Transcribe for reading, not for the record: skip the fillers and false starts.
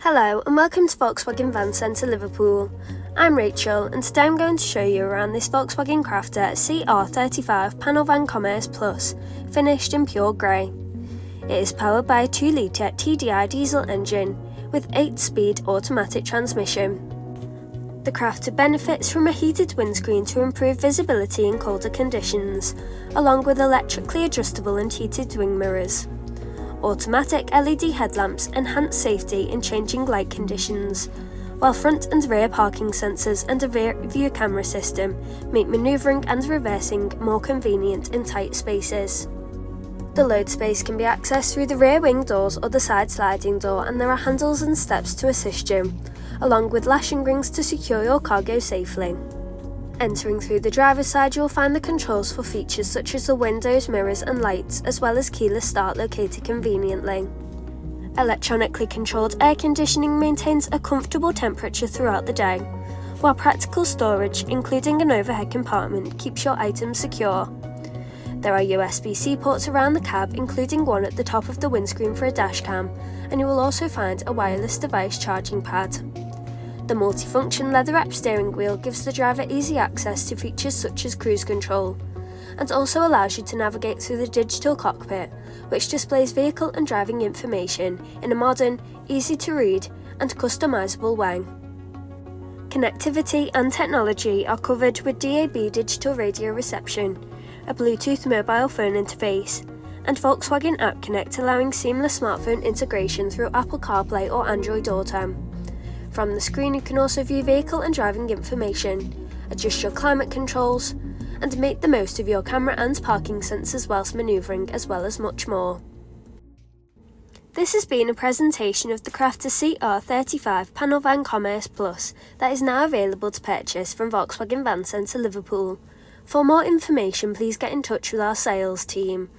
Hello and welcome to Volkswagen Van Centre Liverpool. I'm Rachel and today I'm going to show you around this Volkswagen Crafter CR35 Panel Van Commerce Plus, finished in pure grey. It is powered by a 2-litre TDI diesel engine with 8-speed automatic transmission. The Crafter benefits from a heated windscreen to improve visibility in colder conditions, along with electrically adjustable and heated wing mirrors. Automatic LED headlamps enhance safety in changing light conditions, while front and rear parking sensors and a rear view camera system make manoeuvring and reversing more convenient in tight spaces. The load space can be accessed through the rear wing doors or the side sliding door, and there are handles and steps to assist you, along with lashing rings to secure your cargo safely. Entering through the driver's side, you'll find the controls for features such as the windows, mirrors and lights, as well as keyless start located conveniently. Electronically controlled air conditioning maintains a comfortable temperature throughout the day, while practical storage, including an overhead compartment, keeps your items secure. There are USB-C ports around the cab, including one at the top of the windscreen for a dash cam, and you will also find a wireless device charging pad. The multifunction leather-wrapped steering wheel gives the driver easy access to features such as cruise control, and also allows you to navigate through the digital cockpit, which displays vehicle and driving information in a modern, easy-to-read and customisable way. Connectivity and technology are covered with DAB digital radio reception, a Bluetooth mobile phone interface, and Volkswagen App Connect, allowing seamless smartphone integration through Apple CarPlay or Android Auto. From the screen you can also view vehicle and driving information, adjust your climate controls, and make the most of your camera and parking sensors whilst manoeuvring, as well as much more. This has been a presentation of the Crafter CR35 Panel Van Commerce Plus that is now available to purchase from Volkswagen Van Centre Liverpool. For more information, please get in touch with our sales team.